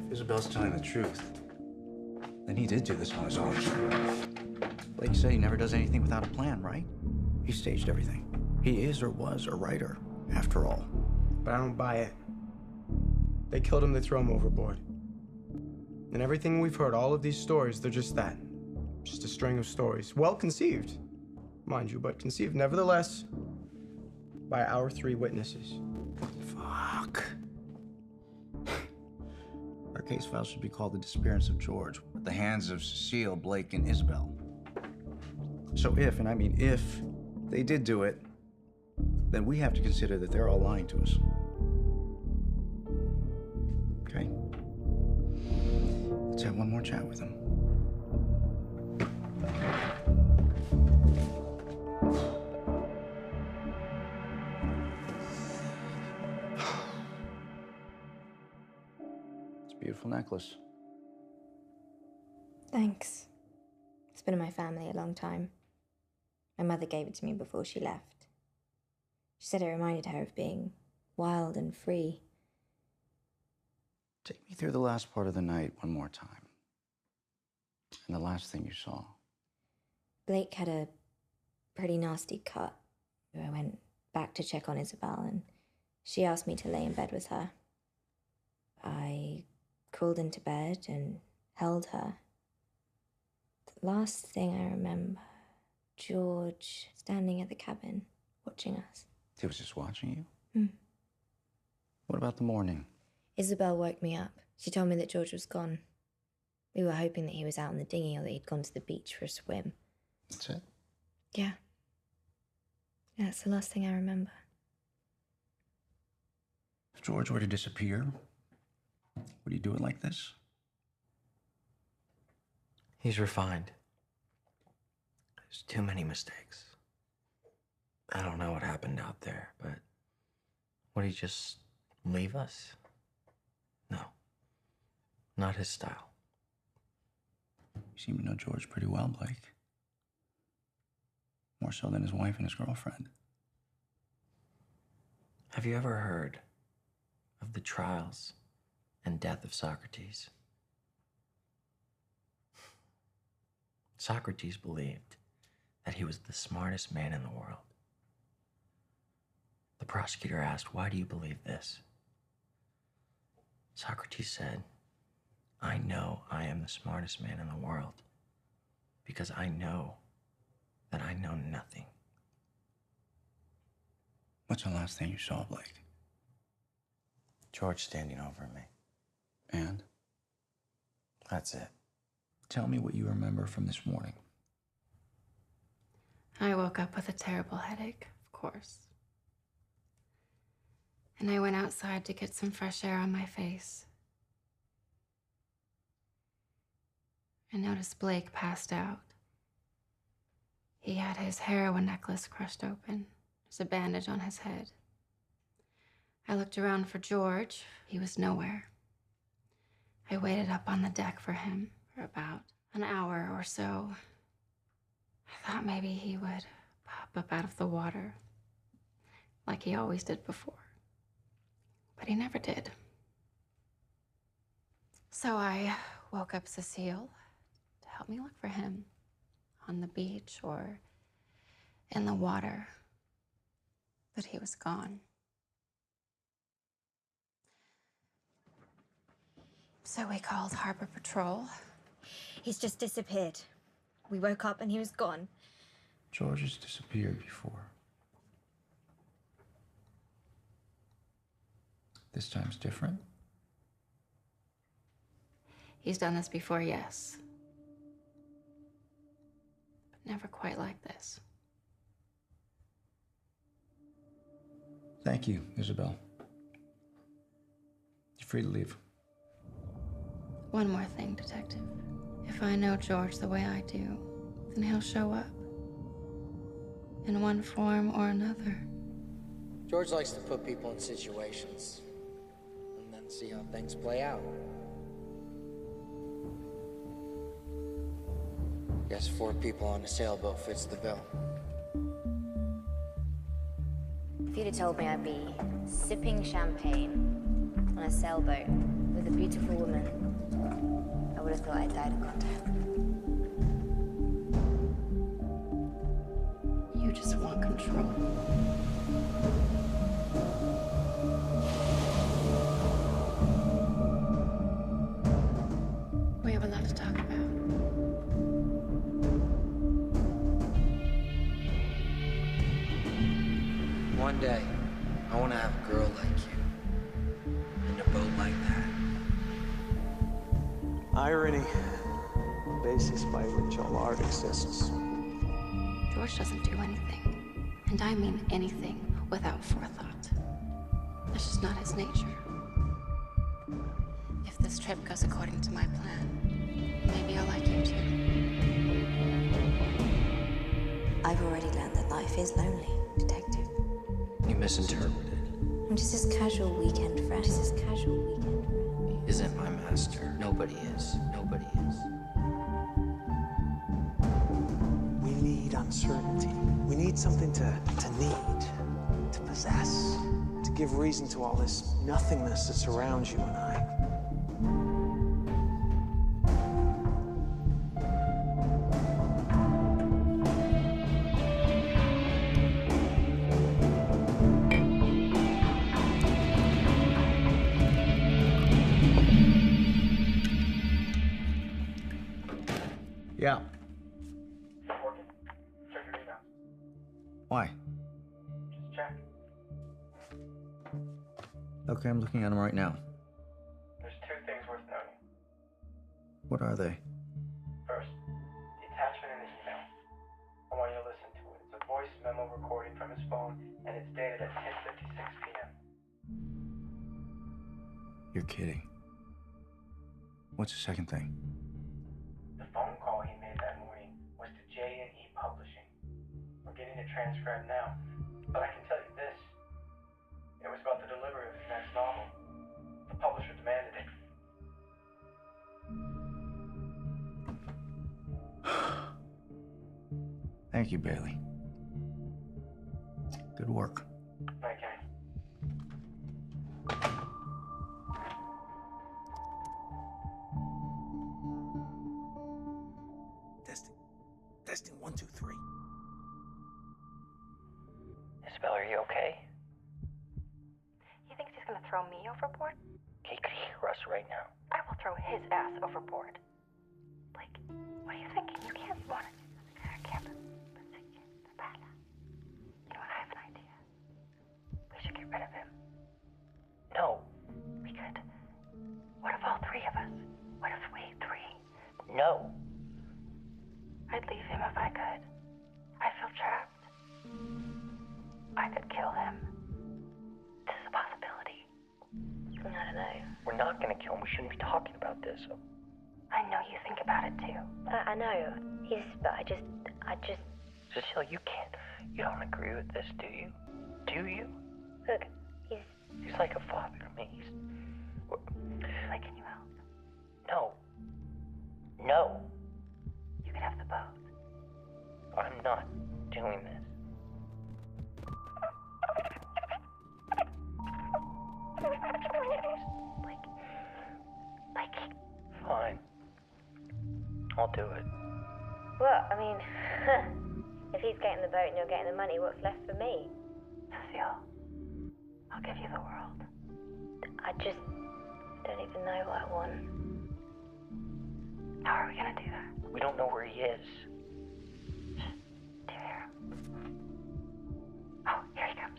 If Isabel's telling the truth, then he did do this on his own. Blake said he never does anything without a plan, right? He staged everything. He is or was a writer, after all. But I don't buy it. They killed him, they threw him overboard. And everything we've heard, all of these stories, they're just that. Just a string of stories. Well conceived, mind you, but conceived nevertheless by our 3 witnesses. Fuck. Our case file should be called The Disappearance of George, at the hands of Cecile, Blake, and Isabel. So if, and I mean if, they did do it, then we have to consider that they're all lying to us. Okay? Let's have one more chat with them. It's a beautiful necklace. Thanks. It's been in my family a long time. My mother gave it to me before she left. She said it reminded her of being wild and free. Take me through the last part of the night one more time. And the last thing you saw. Blake had a pretty nasty cut. I went back to check on Isabel and she asked me to lay in bed with her. I crawled into bed and held her. The last thing I remember, George standing at the cabin, watching us. He was just watching you? What about the morning? Isabel woke me up. She told me that George was gone. We were hoping that he was out in the dinghy or that he'd gone to the beach for a swim. That's it? Yeah. Yeah, that's the last thing I remember. If George were to disappear, would he do it like this? He's refined. There's too many mistakes. I don't know what happened out there, but would he just leave us? No. Not his style. You seem to know George pretty well, Blake. More so than his wife and his girlfriend. Have you ever heard of the trials and death of Socrates? Socrates believed that he was the smartest man in the world. The prosecutor asked, "Why do you believe this?" Socrates said, "I know I am the smartest man in the world because I know that I know nothing." What's the last thing you saw, Blake? George standing over me. And? That's it. Tell me what you remember from this morning. I woke up with a terrible headache, of course. And I went outside to get some fresh air on my face. I noticed Blake passed out. He had his heroin necklace crushed open. There's a bandage on his head. I looked around for George. He was nowhere. I waited up on the deck for him for about an hour or so. I thought maybe he would pop up out of the water, like he always did before. But he never did. So I woke up Cecile to help me look for him on the beach or in the water. But he was gone. So we called Harbor Patrol. He's just disappeared. We woke up and he was gone. George has disappeared before. This time's different? He's done this before, yes. But never quite like this. Thank you, Isabel. You're free to leave. One more thing, Detective. If I know George the way I do, then he'll show up. In one form or another. George likes to put people in situations and then see how things play out. Guess 4 people on a sailboat fits the bill. If you'd have told me I'd be sipping champagne on a sailboat with a beautiful woman, I would have thought I died of contact. You just want control. One day, I want to have a girl like you. And a boat like that. Irony, the basis by which all art exists. George doesn't do anything. And I mean anything without forethought. That's just not his nature. If this trip goes according to my plan, maybe I'll like you too. I've already learned that life is lonely, detective. You misinterpreted. I'm just his casual weekend friend. Just his casual weekend friend. He isn't my master. Nobody is. Nobody is. We need uncertainty. We need something to need, to possess, to give reason to all this nothingness that surrounds you and I. Yeah. Working. Check your email. Why? Just check. Okay, I'm looking at them right now. There's two things worth noting. What are they? First, the attachment in the email. I want you to listen to it. It's a voice memo recording from his phone, and it's dated at 10:56 p.m. You're kidding. What's the second thing? The phone call he made that morning was to J&E Publishing. We're getting a transcript now, but I can tell you this. It was about the delivery of his next novel. The publisher demanded it. Thank you, Bailey. Good work. Okay. Testing 1, 2, 3. Isabel, are you okay? He thinks he's gonna throw me overboard? He could hear us right now. I will throw his ass overboard. Blake, what are you thinking? You can't want it. You know what? I have an idea. We should get rid of him. No. We could. What if all three of us? What if we three? No. I'd leave him if I could. I feel trapped. I could kill him. This is a possibility. I don't know. We're not gonna kill him. We shouldn't be talking about this. I know you think about it too. I know. But I just. Cecile, you can't. You don't agree with this, do you? Do you? Look, He's like a father to me. Like, can you help? No. No. You could have the boat. I'm not doing this. Like. Fine. I'll do it. Well, I mean, if he's getting the boat and you're getting the money, what's left for me? Cecile, I'll give you the world. I just don't even know what I want. How are we gonna do that? We don't know where he is. Do you hear him? Oh, here he comes.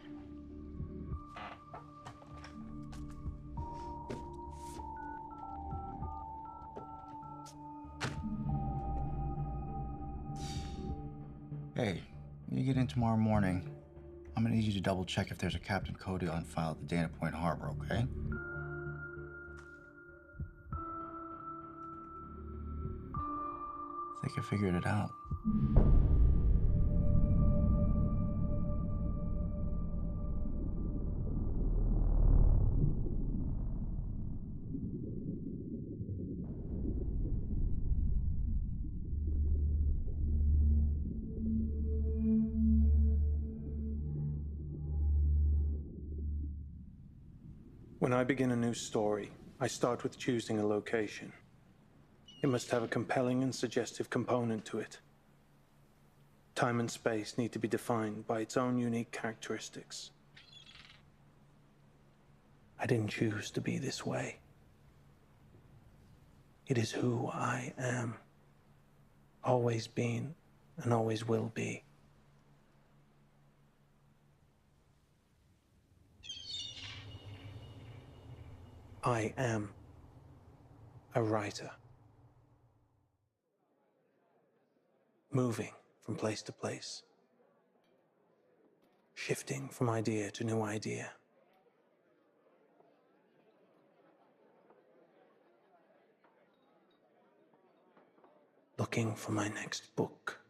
Hey, when you get in tomorrow morning, I'm gonna need you to double check if there's a Captain Cody on file at the Dana Point Harbor, okay? I think I figured it out. When I begin a new story, I start with choosing a location. It must have a compelling and suggestive component to it. Time and space need to be defined by its own unique characteristics. I didn't choose to be this way. It is who I am. Always been and always will be. I am a writer. Moving from place to place. Shifting from idea to new idea. Looking for my next book.